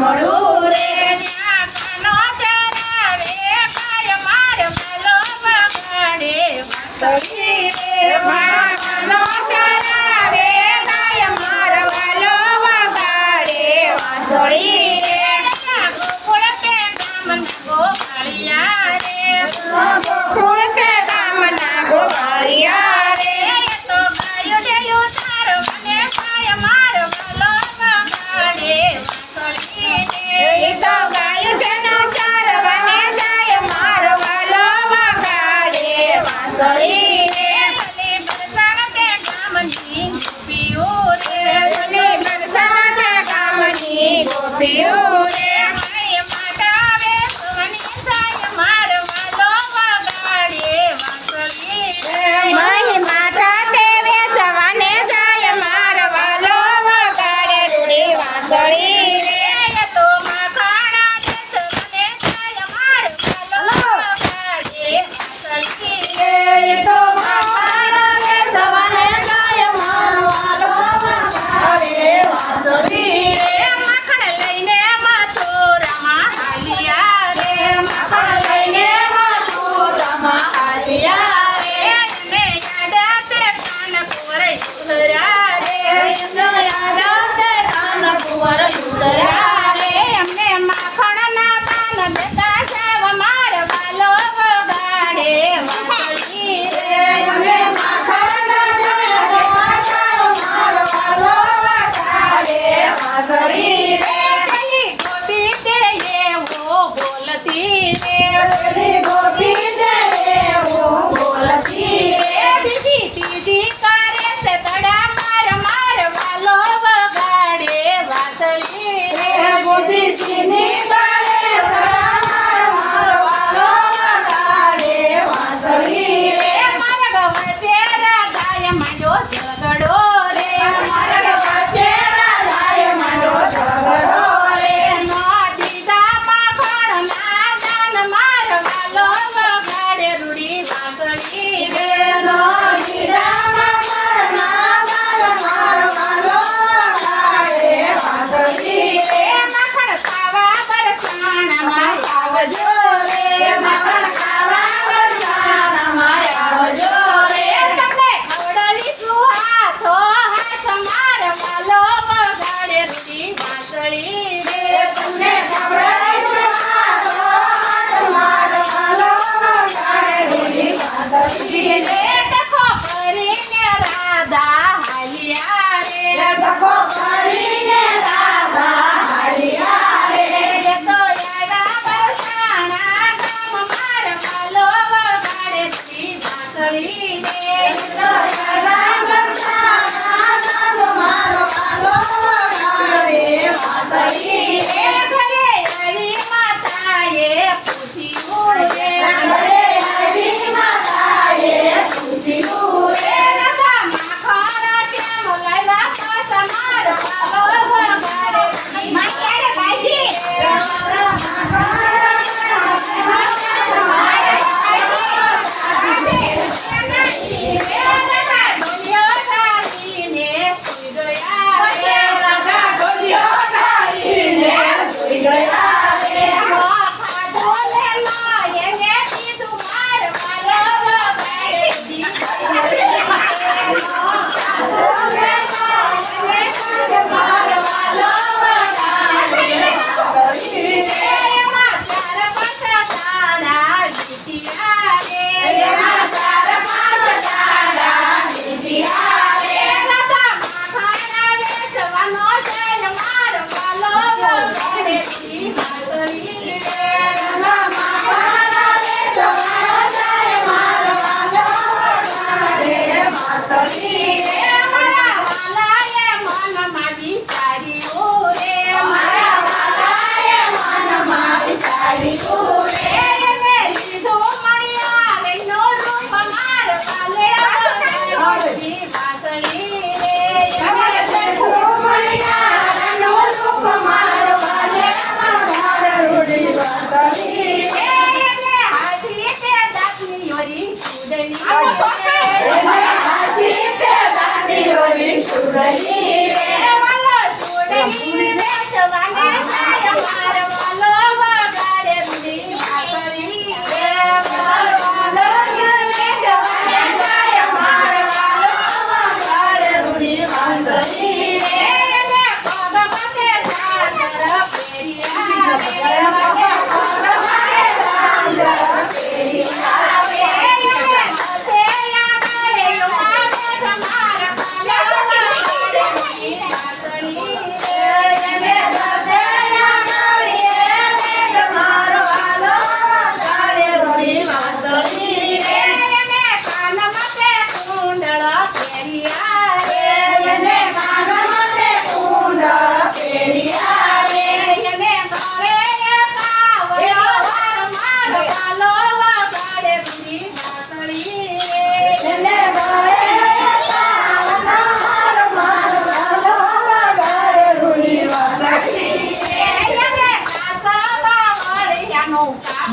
મળું રે ત્યાં કાનો ચરાવે ગાય મારો વાલો વગાડે વાંસળી રે મારા કાનો ચરાવે ગાય મારો વાલો વગાડે વાંસળી રે ગોકુળ કે ગામના ગોવાળિયા રે ગોકુળ કે ગામના ગોવાળિયા રે તો ગાયો દેયું તારવાને ગાય મારો વાલો વગાડે વાંસળી રે તો ગાયો તેનો ચારવાને ગાય મારો વાલો વગાડે વાંસળી રે ભલે બરસાણ કે ગામની ગોપીઓ રે ભલે બરસાણ કે ગામની ગોપીઓ રે માય માટાવે સોની સાય મારો વાલો વગાડે વાંસળી રે માય માટા દેવે સવાને જાય મારો વાલો વગાડે રૂડી વાંસળી રે તો માખણા દે સવાને જાય મારો વાલો વગાડે વાંસળી રે તો માખણા દે સવાને જાય મારો વાલો વગાડે વાંસળી રે માખણ લઈને મથુરામાં હાલ્યા રે માખણ લઈને મથુરામાં હાલ્યા રે ને યાદ તે કાનપુર ઉતર્યા રે યાદ તે કાનપુર ઉતર્યા રે અમને માખણના પાન દેતા સાવ મારો વાલો વગાડે વાંસળી રે અમને માખણના પાન દેતા સાવ મારો વાલો વગાડે વાંસળી રે પેલી ગોપી તે એવો બોલતી રે પેલી ગોપી તે એવો બોલતી રે બીજી ત્રીજી કરે છે તડા માર માર વાલો વગાડે વાંસળી રે ગોપી ત્રીજી કરે તડા માર માર વાલો વગાડે વાંસળી રે મારા વચ્ચે રાધાએ માંડ્યો ઝઘડો રે મારા વચ્ચે રાધાએ માંડ્યો ઝઘડો રે નો દીધા માખણ ના દાન માર વાલો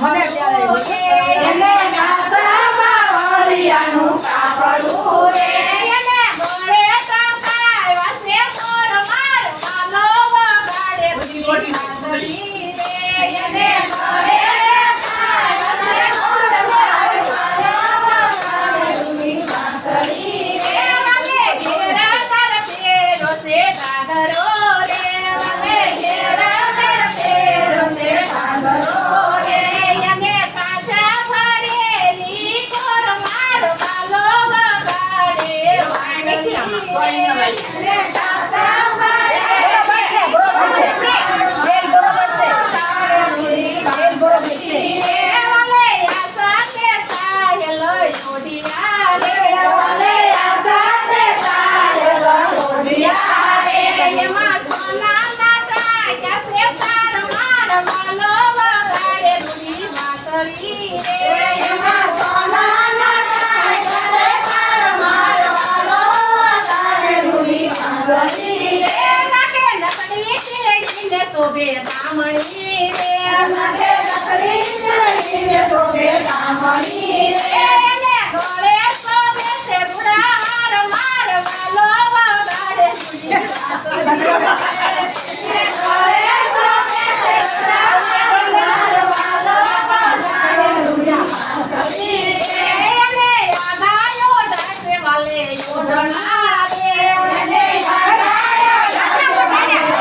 મને ત્યારે એને કાચમાં વળિયાનું કાપડું રે એને ગોળે ટંકાય વાસે સોર માર વાલો વગાડે બધી વાંદરી રે એને ગોળે ટંકાય વાસે સોર માર વાલો વગાડે બધી વાંદરી રે વાલે ઘેરા તાર પેરો છે ડાગરો રે વાલે ઘેરા તાર પેરો છે ડાગરો રે એને કાચા ભરેલી કોર માર વાલો વગાડે વાંદરી રે એને કાચા તોબે કામણી રે નકે નકરી ચડીને તોબે કામણી રે ને ઘરે તોબે તે બુડાર માર વાલો વગાડે સુજી ઘરે તોબે તે બુડાર માર વાલો વગાડે સુજી ને આગાયો ડાકે વાલે યોધના રે ને આગાયો ડાકે વાલે યોધના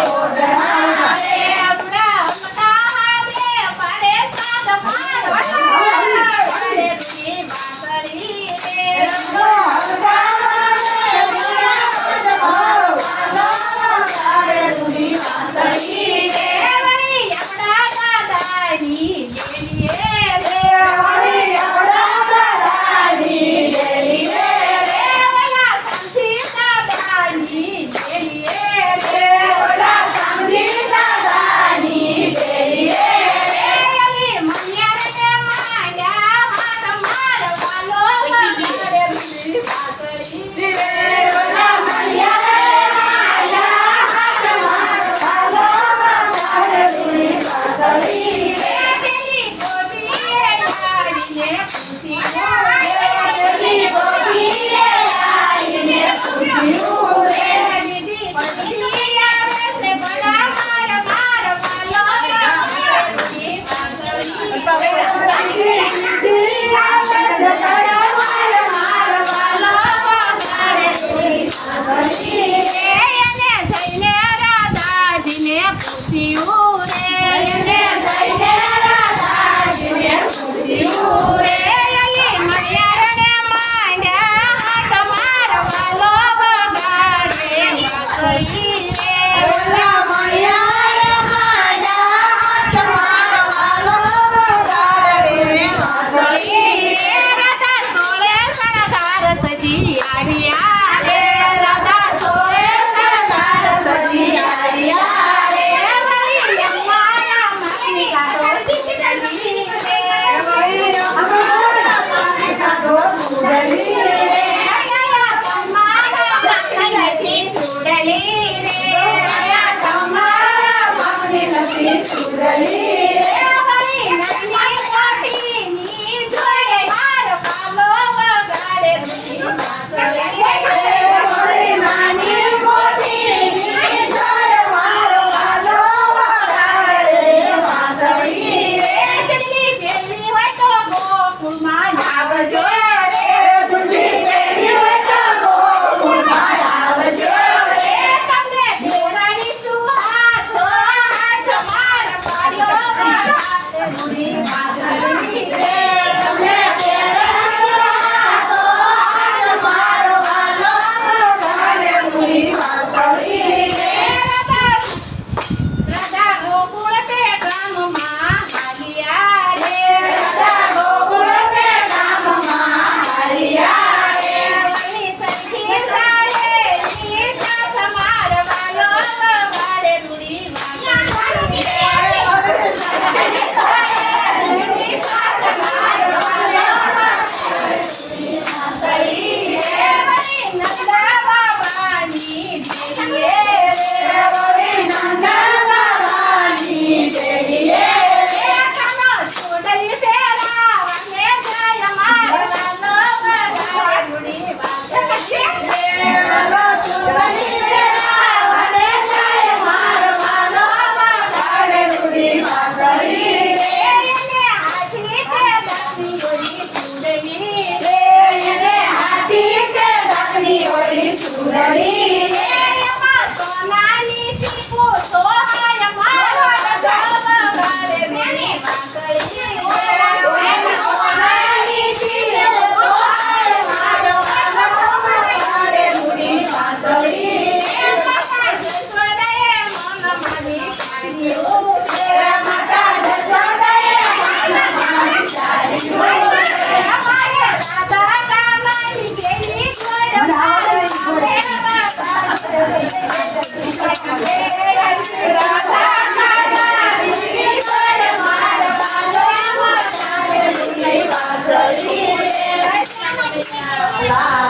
વાલા